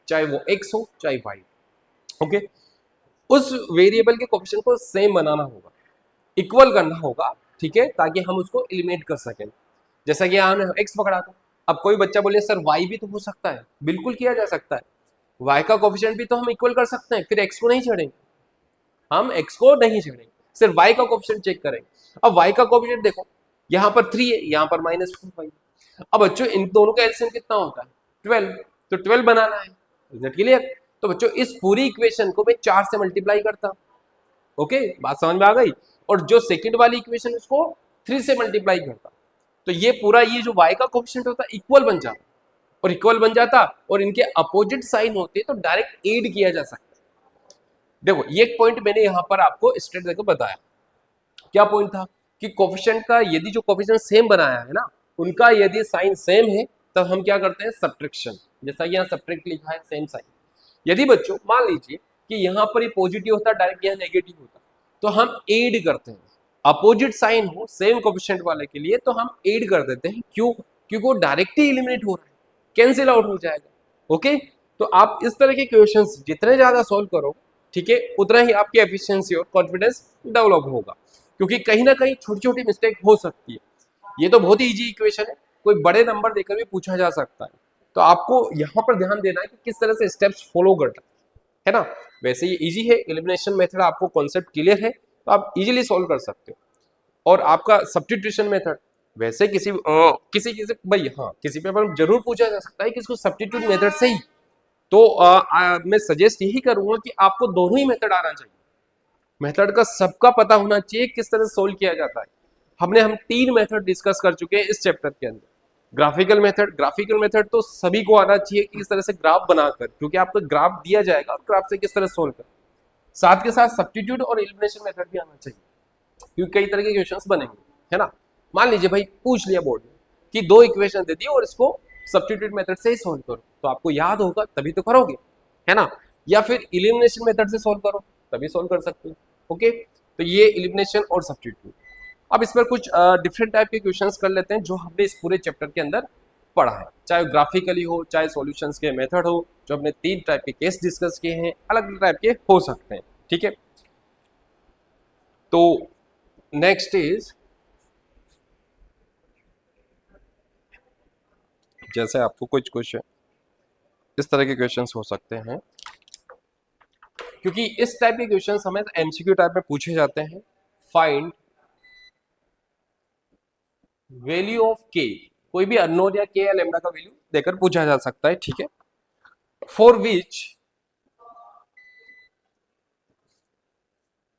चाहे वो x हो चाहे y, ओके, उस वेरिएबल के कोएफिशिएंट को सेम बनाना होगा, इक्वल करना होगा, ठीक है, ताकि हम उसको एलिमिनेट कर सकें। जैसा कि हमने x पकड़ा था, अब कोई बच्चा बोले सर y भी तो हो सकता है, बिल्कुल किया जा सकता है, y का कोएफिशिएंट भी तो हम इक्वल कर सकते हैं, फिर x को नहीं छेड़ेंगे, हम x को नहीं छेड़ेंगे, सिर्फ y का कोएफिशिएंट चेक करेंगे। अब y का कोएफिशिएंट देखो, यहाँ पर 3 है, यहाँ पर -4y, अब बच्चों इन दोनों का एलसीएम कितना होता है 12, तो 12 बनाना है, इज इट क्लियर। तो बच्चों इस पूरी इक्वेशन को मैं 4 से मल्टीप्लाई करता हूं, ओके, बात समझ में आ गई, और जो सेकंड वाली इक्वेशन उसको 3 से मल्टीप्लाई करता, तो ये पूरा ये जो y का कोएफिशिएंट होता है इक्वल बन जाता, और इक्वल बन जाता और इनके अपोजिट साइन होते तो डायरेक्ट ऐड किया जा सकता। देखो ये एक पॉइंट मैंने यहाँ पर आपको स्ट्रेट देकर बताया, क्या पॉइंट था कि कोएफिशिएंट का यदि जो कोएफिशिएंट सेम बनाया है ना, उनका यदि साइन सेम है तब हम क्या करते हैं, सब्ट्रैक्शन, जैसा कि यहाँ सब्ट्रैक्ट लिखा है सेम साइन। यदि बच्चों मान लीजिए कि यहाँ पर ये पॉजिटिव होता, डायरेक्ट यहाँ नेगेटिव होता, तो हम ऐड करते हैं, अपोजिट साइन हो सेम कोएफिशिएंट वाले के लिए तो हम ऐड कर देते हैं, क्यों, क्योंकि वो डायरेक्ट ही एलिमिनेट हो रहा है, कैंसिल आउट हो जाएगा, ओके। तो आप इस तरह के क्वेश्चंस जितने ज्यादा सोल्व करो, ठीक है, उतना ही आपकी एफिशिएंसी और कॉन्फिडेंस डेवलप होगा, क्योंकि कहीं ना कहीं छोटी छोटी मिस्टेक हो सकती है। ये तो बहुत ही इजी इक्वेशन है, कोई बड़े नंबर देकर भी पूछा जा सकता है, तो आपको यहाँ पर ध्यान देना है कि किस तरह से स्टेप्स फॉलो करना है ना। वैसे ये इजी है, एलिमिनेशन मेथड आपको कॉन्सेप्ट क्लियर है तो आप इजीली सॉल्व कर सकते हो। और आपका सब्स्टिट्यूशन मेथड वैसे किसी भाई हाँ किसी पेपर में जरूर पूछा जा सकता है कि इसको सब्स्टिट्यूट मेथड से ही, तो मैं सजेस्ट यही करूंगा कि आपको दोनों ही मेथड आना चाहिए, मेथड का सबका पता होना चाहिए किस तरह से सोल्व किया जाता है। हम 3 मेथड डिस्कस कर चुके हैं इस चैप्टर के अंदर, ग्राफिकल मेथड तो सभी को आना चाहिए कि इस तरह से ग्राफ बनाकर, क्योंकि आपको ग्राफ दिया जाएगा और ग्राफ से किस तरह सोल्व कर, साथ के साथ सब्स्टिट्यूट और एलिमिनेशन मेथड भी आना चाहिए, क्योंकि कई तरह के क्वेश्चंस बनेंगे, है ना। मान लीजिए भाई पूछ लिया बोर्ड में कि दो इक्वेशन दे दी और इसको सब्स्टिट्यूट मेथड से ही सोल्व करो, तो आपको याद होगा तभी तो करोगे, है ना। या फिर एलिमिनेशन मेथड से सोल्व करो तभी सोल्व कर सकते हो। ओके, तो ये एलिमिनेशन और सब्स्टिट्यूट। अब इस पर कुछ डिफरेंट टाइप के क्वेश्चंस कर लेते हैं जो हमने इस पूरे चैप्टर के अंदर पढ़ा है, चाहे ग्राफिकली हो चाहे सॉल्यूशंस के मेथड हो, जो हमने 3 टाइप के केस डिस्कस किए हैं, अलग अलग टाइप के हो सकते हैं, ठीक है। तो नेक्स्ट इज, जैसे आपको कुछ क्वेश्चन इस तरह के क्वेश्चंस हो सकते हैं, क्योंकि इस टाइप के क्वेश्चंस हमें एमसीक्यू टाइप में पूछे जाते हैं। फाइंड वैल्यू ऑफ के, कोई भी अननोन या के या लेमडा का वैल्यू देकर पूछा जा सकता है, ठीक है। For which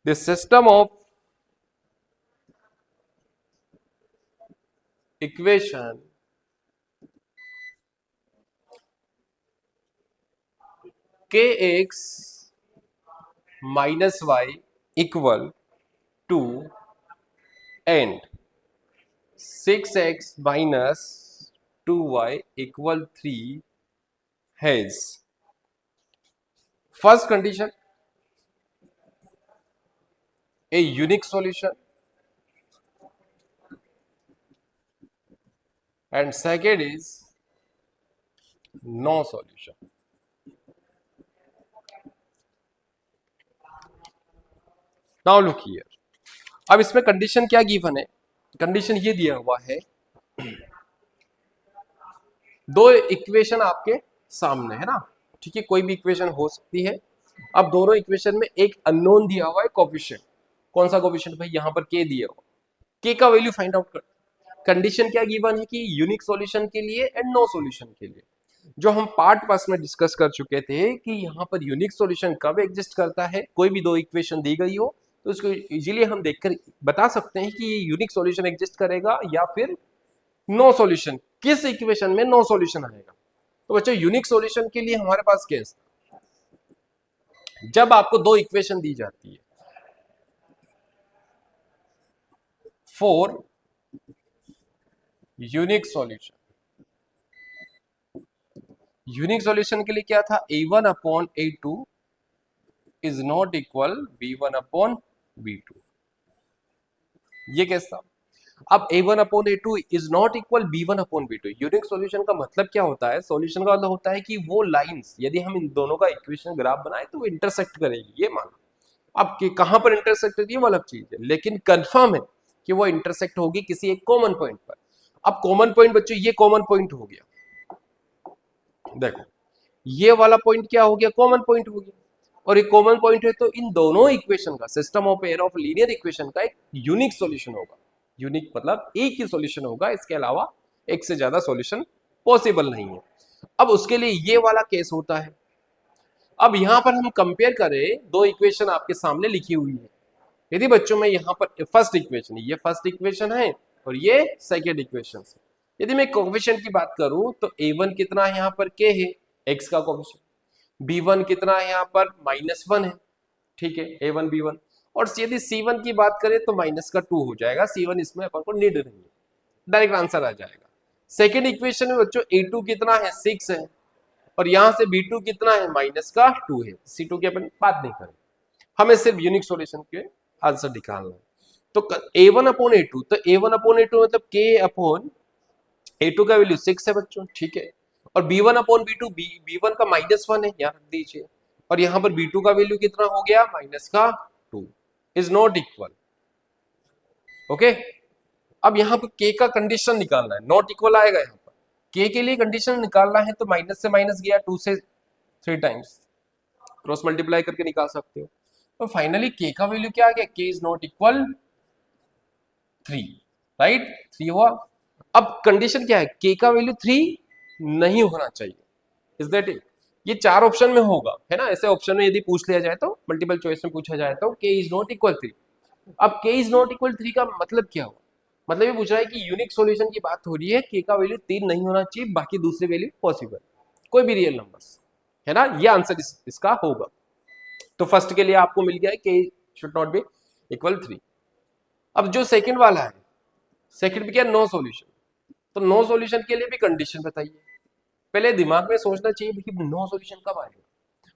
the system of equation के x minus y equal to and 6x minus 2y equal 3 has first condition a unique solution and second is no solution. Now look here. अब इसमें कंडीशन क्या given है, condition ये दिया हुआ है, दो इक्वेशन आपके सामने है ना, ठीक है, कोई भी इक्वेशन हो सकती है। अब दोनों इक्वेशन में एक अननोन दिया हुआ है कोफिशिएंट, कौन सा कोफिशिएंट भाई, यहां पर के दिया हुआ, के का वैल्यू फाइंड आउट कर। कंडीशन क्या गिवन है कि यूनिक सॉल्यूशन के लिए एंड नो सॉल्यूशन के लिए, जो हम पार्ट फर्स्ट में डिस्कस कर चुके थे कि यहाँ पर यूनिक सॉल्यूशन कब एग्जिस्ट करता है, कोई भी दो इक्वेशन दी गई हो तो उसको इजीली हम देखकर बता सकते हैं कि ये यूनिक सॉल्यूशन एग्जिस्ट करेगा या फिर नो सॉल्यूशन, किस इक्वेशन में नो सॉल्यूशन आएगा। तो बच्चों यूनिक सॉल्यूशन के लिए हमारे पास केस, जब आपको दो इक्वेशन दी जाती है for unique solution, unique solution के लिए क्या था, a1 upon a2 is not equal b1 upon b2, ये कैसा। अब a1 upon a2 is not equal b1 upon b2, unique solution का मतलब क्या होता है, सॉल्यूशन का मतलब होता है कि वो लाइंस यदि हम इन दोनों का इक्वेशन ग्राफ बनाए तो वो इंटरसेक्ट करेगी, ये मान। अब कहां पर इंटरसेक्ट होती है वो अलग चीज है, लेकिन कंफर्म है कि वो इंटरसेक्ट होगी किसी एक कॉमन पॉइंट पर। अब कॉमन पॉइंट बच्चों ये कॉमन पॉइंट हो गया, देखो ये वाला पॉइंट क्या हो गया, कॉमन पॉइंट हो गया, और एक कॉमन पॉइंट है तो इन दोनों इक्वेशन का, system of pair of linear equation का एक यूनिक सॉल्यूशन होगा। यूनिक मतलब एक ही सॉल्यूशन होगा, इसके अलावा एक से ज्यादा सॉल्यूशन पॉसिबल नहीं है। अब उसके लिए ये वाला केस होता है। अब यहां पर हम कंपेयर करें, दो इक्वेशन आपके सामने लिखी हुई है, यदि बच्चों में यहाँ पर फर्स्ट इक्वेशन, ये फर्स्ट इक्वेशन है और ये सेकेंड इक्वेशन है। यदि मैं कोफिशिएंट की बात करूं तो a1 कितना है, यहाँ पर k है x का कोफिशिएंट, b1 कितना है, यहाँ पर -1 है, ठीक है, a1 b1, और यदि c1 की बात करें तो -2 हो जाएगा, c1 इसमें अपन को नीड नहीं है, डायरेक्ट आंसर आ जाएगा। सेकेंड इक्वेशन में बच्चों a2 कितना है, 6 है, और यहां से b2 कितना है, -2 है, c2 की अपन बात नहीं करें, हमें सिर्फ यूनिक सॉल्यूशन के आंसर निकालना है। तो a1 अपॉन a2, तो a1 अपॉन a2 मतलब k अपॉन a2 का वैल्यू 6 है बच्चों, ठीक है, और b1 अपॉन b2, b1 का -1 है, यहाँ रख दीजिए, और यहाँ पर b2 का वैल्यू कितना हो गया, -2, इज नॉट इक्वल। ओके, अब यहाँ पर k का कंडीशन निकालना है, नॉट इक्वल आएगा, यहाँ पर k के लिए कंडीशन निकालना है तो माइनस से माइनस गया, 2 से 3 टाइम्स क्रॉस मल्टीप्लाई करके निकाल सकते हो। तो फाइनली k का वैल्यू क्या आ गया, k is not equal 3, right, 3 हुआ। अब कंडीशन क्या है, k का वैल्यू 3 नहीं होना चाहिए, इज दैट इट, ये 4 ऑप्शन में होगा, है ना, ऐसे ऑप्शन में यदि पूछ लिया जाए तो, मल्टीपल चॉइस में पूछा जाए तो k इज नॉट इक्वल 3। अब k इज नॉट इक्वल 3 का मतलब क्या हुआ, मतलब ये पूछ रहा है कि यूनिक सॉल्यूशन की बात हो रही है, के का वैल्यू 3 नहीं होना चाहिए, बाकी दूसरे वैल्यू पॉसिबल, कोई भी रियल नंबर्स, है ना, ये आंसर इसका होगा। तो फर्स्ट के लिए आपको मिल गया है के शुड नॉट बी इक्वल 3। अब जो सेकंड वाला है, सेकंड में क्या, नो सॉल्यूशन, तो नो सॉल्यूशन के लिए भी कंडीशन बताइए। पहले दिमाग में सोचना चाहिए कि नो सॉल्यूशन कब आएगा।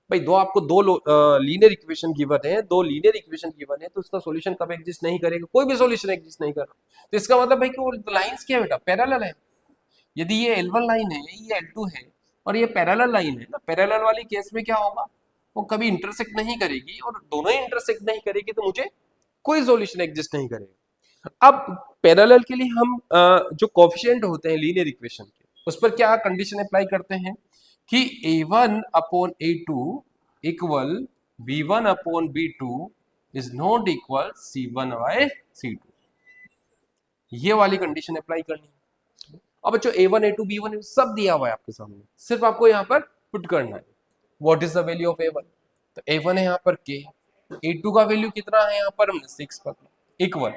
भाई दो आपको दो लीनियर इक्वेशन गिवन है, दो लीनियर इक्वेशन गिवन है, तो उसका सॉल्यूशन कब एग्जिस्ट नहीं करेगा, कोई भी सॉल्यूशन एग्जिस्ट नहीं कर रहा। तो इसका मतलब भाई कि वो लाइंस क्या है बेटा, पैरेलल है। यदि ये L1 लाइन है, ये L2 है, और ये पैरेलल लाइन है ना, पैरेलल वाली केस में क्या होगा, वो कभी इंटरसेक्ट नहीं करेगी, और दोनों ही इंटरसेक्ट नहीं करेगी तो मुझे कोई सॉल्यूशन एग्जिस्ट नहीं करेगा। अब पैरेलल के लिए हम जो कोफिशिएंट होते हैं लीनियर इक्वेशन के, उस पर क्या कंडीशन अप्लाई करते हैं कि a1 upon a2 equal b1 upon b2 is not equal c1 by c2, ये वाली कंडीशन अप्लाई करनी है। अब बच्चों a1 a2 b1 सब दिया हुआ है आपके सामने, सिर्फ आपको यहाँ पर पुट करना है what is the value of a1। तो a1 है यहाँ पर k, a2 का वैल्यू कितना है यहाँ पर हमने 6 पकड़ा, equal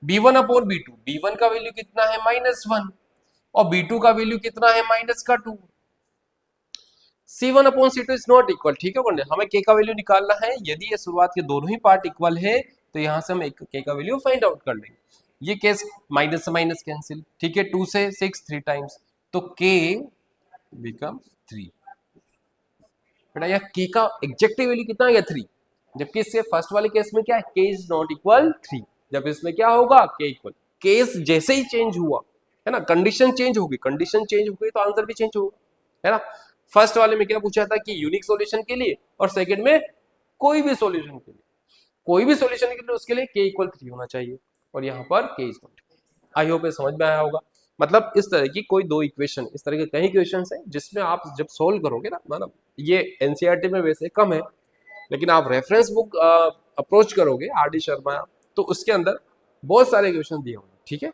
b1 upon b2, b1 का वैल्यू कितना है -1 और b2 का वैल्यू कितना है -2। C1 upon C2 is not equal, ठीक है बंदे, हमें k का वैल्यू निकालना है। यदि ये शुरुआत के दोनों ही पार्ट इक्वल है तो यहां से हम k का वैल्यू फाइंड आउट कर लेंगे। ये केस माइनस से माइनस कैंसिल, ठीक है, 2 से 6 3 टाइम्स, तो k बिकम 3। बेटा यह k का एग्जेक्टिव वैल्यू कितना है, 3, जबकि इससे फर्स्ट वाले केस में क्या है, k इज नॉट इक्वल 3। जब इसमें क्या होगा, k इक्वल, केस जैसे ही चेंज हुआ है ना, कंडीशन चेंज होगी, कंडीशन चेंज हो गई तो आंसर भी चेंज होगा, है ना। फर्स्ट वाले में क्या पूछा था कि यूनिक सॉल्यूशन के लिए, और सेकंड में कोई भी सॉल्यूशन के लिए, कोई भी सॉल्यूशन के लिए उसके लिए k इक्वल 3 होना चाहिए, और यहाँ पर k is not. I hope ये समझ में आया होगा। मतलब इस तरह की कोई दो इक्वेशन, इस तरह के कई इक्वेशंस हैं जिसमें आप जब सोल्व करोगे ना, मतलब ये एनसीईआरटी में वैसे कम है, लेकिन आप रेफरेंस बुक अप्रोच करोगे आर डी शर्मा, तो उसके अंदर बहुत सारे इक्वेशन दिए होंगे, ठीक है।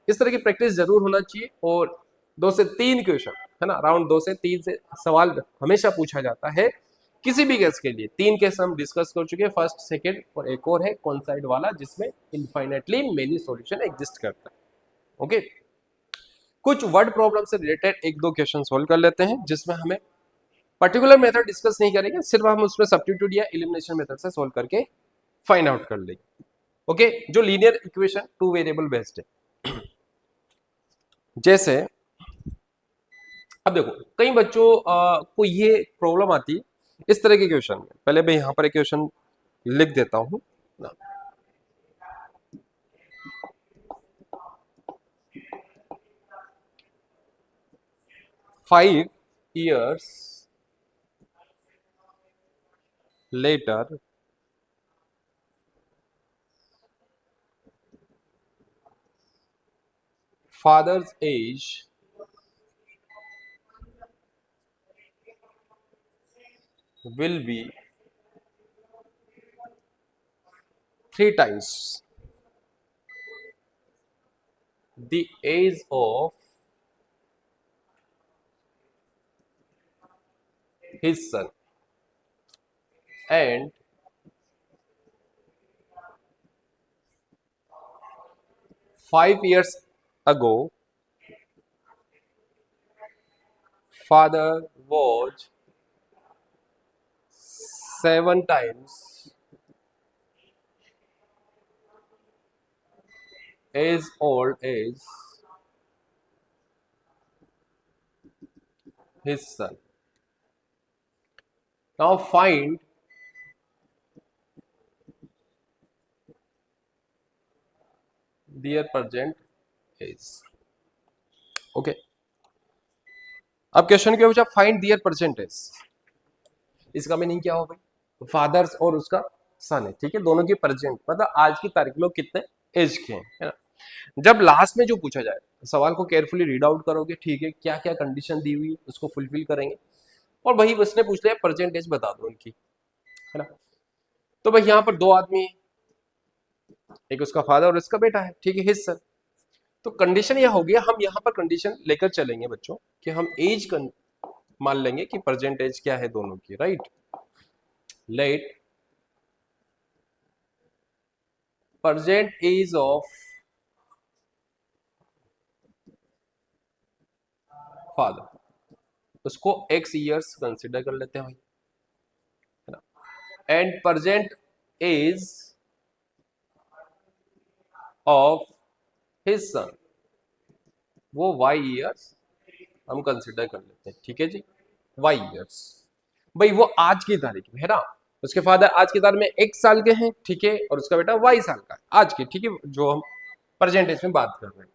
इस तरह की प्रैक्टिस जरूर होना चाहिए, और 2 से 3 क्वेश्चन, है ना, अराउंड 2 से 3 से सवाल हमेशा पूछा जाता है किसी भी केस के लिए। 3 केस हम डिस्कस कर चुके हैं, फर्स्ट सेकंड, और एक और है कॉन्साइड वाला जिसमें इनफाइनेटली मेनी सॉल्यूशन एग्जिस्ट करता है। ओके, कुछ वर्ड प्रॉब्लम से रिलेटेड एक दो क्वेश्चन सोल्व कर लेते हैं, जिसमें हमें पर्टिकुलर मेथड डिस्कस नहीं करेंगे, सिर्फ हम उसमें सब्स्टिट्यूट या एलिमिनेशन मेथड से सोल्व करके फाइंड आउट कर लेंगे। ओके, जो लीनियर इक्वेशन 2 वेरिएबल बेस्ड है, जैसे अब देखो कई बच्चों को ये प्रॉब्लम आती है इस तरह के क्वेश्चन में। पहले मैं यहां पर एक क्वेश्चन लिख देता हूं ना, 5 years later father's age will be 3 times the age of his son, and 5 years ago father was 7 times as old as his son. Now find their present age. Okay, अब क्वेश्चन क्या पूछा, find दियर percent as. इसका meaning क्या हो भाई, fathers और उसका सन है, ठीक है, दोनों की प्रेजेंट, मतलब आज की तारीख में कितने एज के हैं, है ना। जब लास्ट में जो पूछा जाए, सवाल को केयरफुली रीड आउट करोगे, ठीक है, क्या क्या कंडीशन दी हुई है उसको फुलफिल करेंगे, और भाई उसने पूछ लिया प्रेजेंट एज बता दो उनकी, है ना। तो भाई यहाँ पर दो आदमी है, एक उसका फादर और उसका बेटा है, ठीक है, हिज सन। तो कंडीशन यह हो गया, हम यहाँ पर कंडीशन लेकर चलेंगे बच्चों कि हम एज मान लेंगे कि प्रेजेंट एज क्या है दोनों की, right. Let present age of father, उसको x ईयर्स कंसिडर कर लेते हैं भाई, है ना। And present age of his son, वो y ईयर्स हम कंसिडर कर लेते हैं, ठीक है जी, y ईयर्स। भाई वो आज की तारीख में है ना, उसके फादर आज की तारीख में 1 साल के हैं, ठीक है, और उसका बेटा y साल का है आज के, ठीक है, जो हम प्रेजेंट एज में बात कर रहे हैं।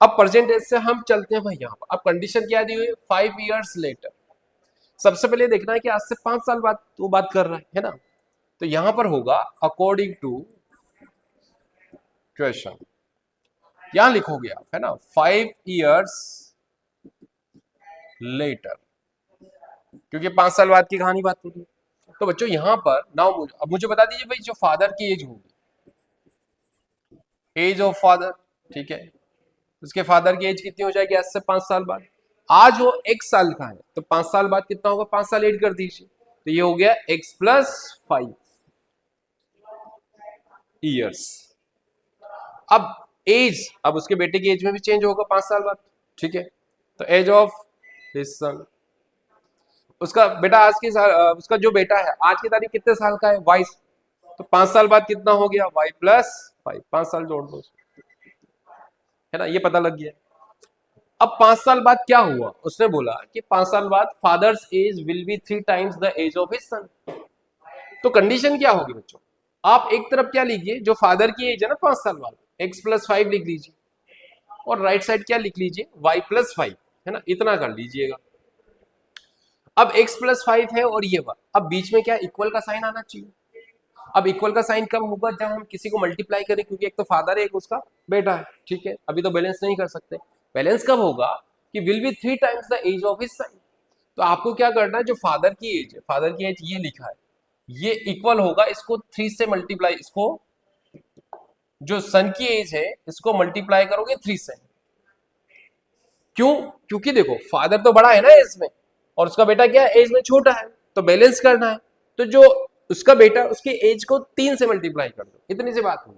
अब प्रेजेंट एज से हम चलते हैं भाई यहाँ पर, अब कंडीशन क्या दी हुई है, 5 ईयर्स लेटर। सबसे पहले देखना है कि आज से 5 साल बाद वो बात कर रहा है ना, तो यहां पर होगा अकॉर्डिंग टू क्वेश्चन, यहां लिखोगे आप, है ना, 5 ईयर्स लेटर, क्योंकि 5 साल बाद की कहानी बात हो रही है। तो बच्चों यहां पर नाउ अब मुझे बता दीजिए भाई, जो फादर की एज होगी, एज ऑफ फादर, ठीक है, उसके फादर की एज कितनी हो जाएगी आज से 5 साल बाद। आज वो 1 साल का है, तो 5 साल बाद कितना होगा, 5 साल ऐड कर दीजिए, तो ये हो गया x प्लस 5 ईयर्स। अब एज, अब उसके बेटे की एज में भी चेंज होगा 5 साल बाद, ठीक है, तो एज ऑफ हिज सन, उसका बेटा आज की उसका जो बेटा है आज की तारीख कितने साल का है, 22, तो 5 साल बाद कितना हो गया, y प्लस 5, 5 साल जोड़ दो, है ना, ये पता लग गया। अब 5 साल बाद क्या हुआ, उसने बोला कि 5 साल बाद father's age will be 3 times the age of his son. तो कंडीशन क्या होगी बच्चों, आप एक तरफ क्या लीजिए, जो फादर की एज है ना 5 साल बाद, x प्लस 5 लिख लीजिए, और राइट साइड क्या लिख लीजिए, y प्लस 5, है ना, इतना कर लीजिएगा। अब x प्लस 5 है और ये बात, अब बीच में क्या इक्वल का साइन आना चाहिए। अब इक्वल का साइन कब होगा, जब हम किसी को मल्टीप्लाई करें, क्योंकि एक तो फादर है एक उसका बेटा है, ठीक है, अभी तो बैलेंस नहीं कर सकते। बैलेंस कब होगा कि will be 3 times the age of his son. तो आपको क्या करना है, जो फादर की एज है, फादर की एज ये लिखा है, ये इक्वल होगा, इसको 3 से मल्टीप्लाई, इसको जो सन की एज है इसको मल्टीप्लाई करोगे 3 से। क्यों, क्योंकि देखो फादर तो बड़ा है ना एज में, और उसका बेटा क्या है, एज में छोटा है, तो बैलेंस करना है, तो जो उसका बेटा उसकी एज को 3 से मल्टीप्लाई कर दो, इतनी सी बात हुई।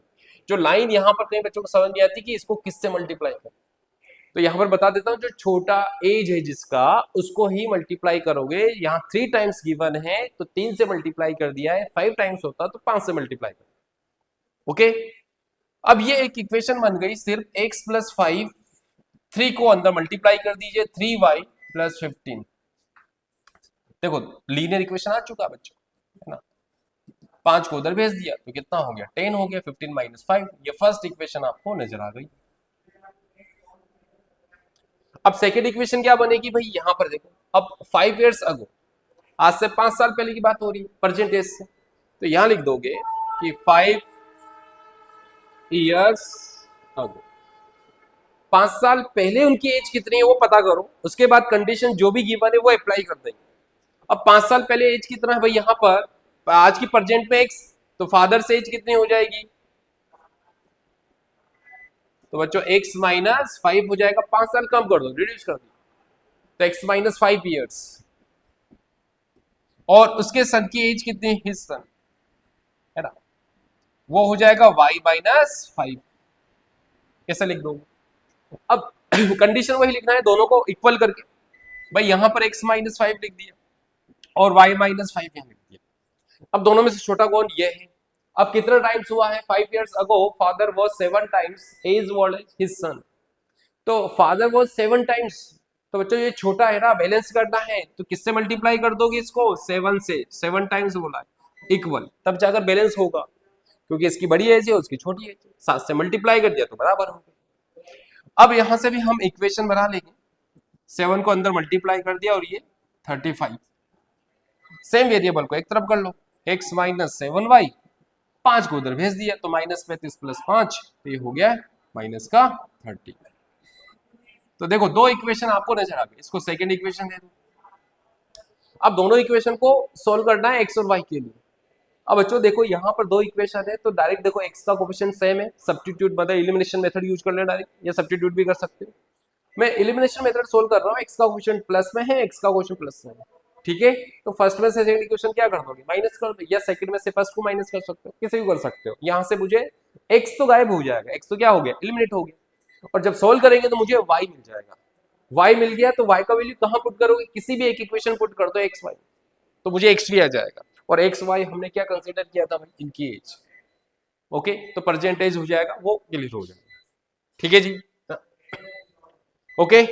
जो लाइन यहाँ पर कई बच्चों को समझ नहीं आती कि इसको किससे मल्टीप्लाई कर, तो यहां पर बता देता हूं, जो छोटा एज है जिसका, उसको ही मल्टीप्लाई करोगे, यहाँ 3 टाइम्स गिवन है तो 3 से मल्टीप्लाई कर दिया है, 5 टाइम्स होता तो 5 से मल्टीप्लाई कर, ओके। अब ये एक इक्वेशन बन गई, सिर्फ x प्लस 5, 3 को अंदर मल्टीप्लाई कर दीजिए, 3y प्लस 15। देखो लीनियर इक्वेशन आ चुका बच्चों, है ना, 5 को उधर भेज दिया तो कितना हो गया, 10 हो गया, 15 माइनस 5, ये फर्स्ट इक्वेशन आपको नजर आ गई। अब सेकेंड इक्वेशन क्या बनेगी भाई, यहां पर देखो, अब 5 इयर्स अगो, आज से 5 साल पहले की बात हो रही है प्रेजेंट एज से, तो यहां लिख दोगे कि 5 इयर्स अगो, 5 साल पहले उनकी एज कितनी है वो पता करो, उसके बाद कंडीशन जो भी गिवन है वो अप्लाई कर देंगे। अब 5 साल पहले एज कितना है भाई, यहां पर आज की प्रेजेंट में x, तो फादर से एज कितनी हो जाएगी, तो बच्चों x माइनस 5 हो जाएगा, 5 साल कम कर दो, रिड्यूस कर दो, तो x माइनस 5 ईयर्स, और उसके सन की एज कितनी, हिज सन, है ना, वो हो जाएगा y माइनस 5, कैसे लिख दो। अब कंडीशन वही लिखना है, दोनों को इक्वल करके, भाई यहां पर x माइनस 5 लिख दिया और y माइनस 5 यहां लिख दिया। अब दोनों में से छोटा कौन, ये है। अब कितना टाइम्स हुआ है, 5 years ago father was 7 times age was his son, तो फादर वाज 7 टाइम्स, तो बच्चों ये छोटा है ना, बैलेंस करना है, तो किससे मल्टीप्लाई कर दोगे इसको, 7 से, 7 टाइम्स बोला है इक्वल, तब जाकर बैलेंस होगा, क्योंकि इसकी बड़ी एज है उसकी छोटी एज है, 7 से मल्टीप्लाई कर दिया तो बराबर हो गया। अब यहां से भी हम इक्वेशन बना लेंगे, 7 को अंदर मल्टीप्लाई कर दिया और ये 35, सेम वेरिएबल को एक तरफ कर लो, x माइनस 7y, 5 को उधर भेज दिया तो माइनस 35 प्लस 5, तो ये हो गया माइनस का 30। तो देखो दो इक्वेशन आपको नजर आ गई, इसको सेकंड इक्वेशन दे दो। अब दोनों इक्वेशन को सोल्व करना है x और y के लिए। अब बच्चों देखो यहाँ पर दो इक्वेशन है, तो डायरेक्ट देखो x का कोफिशिएंट सेम है, सब्स्टिट्यूट मतलब एलिमिनेशन मेथड यूज कर लेना डायरेक्ट, या सब्स्टिट्यूट भी कर सकते हो। मैं एलिमिनेशन मेथड सोल्व कर रहा हूँ, x का कोफिशिएंट प्लस में है, x का कोफिशिएंट प्लस में है, ठीक है, तो फर्स्ट में से सेकंड इक्वेशन क्या कर दोगे, माइनस कर दो, या सेकंड में से फर्स्ट को माइनस कर सकते हो, किसी भी कर सकते हो। यहाँ से मुझे x तो गायब हो जाएगा, x तो क्या हो गया, एलिमिनेट हो गया, और जब सोल्व करेंगे तो मुझे y मिल जाएगा, y मिल गया तो y का वैल्यू कहां पुट करोगे, किसी भी एक इक्वेशन पुट कर दो एक्स वाई, तो मुझे एक्स भी आ जाएगा। और एक्स वाई हमने क्या कंसीडर किया था भाई, इनकी एज। ओके, तो परसेंटेज हो जाएगा, वो क्लियर हो जाएगा। ठीक है जी। ओके,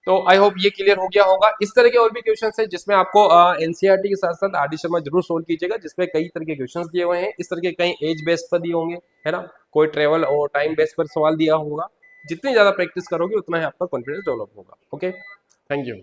तो आई होप ये क्लियर हो गया होगा। इस तरह के और भी क्वेश्चन है जिसमें आपको एनसीईआरटी के साथ साथ आरडी शर्मा जरूर सोल्व कीजिएगा, जिसमें कई तरह के क्वेश्चंस दिए हुए हैं। इस तरह के कई एज बेस पर दिए होंगे, है ना, कोई ट्रेवल और टाइम बेस पर सवाल दिया होगा। जितनी ज्यादा प्रैक्टिस करोगे उतना ही आपका कॉन्फिडेंस डेवलप होगा। Okay, thank you.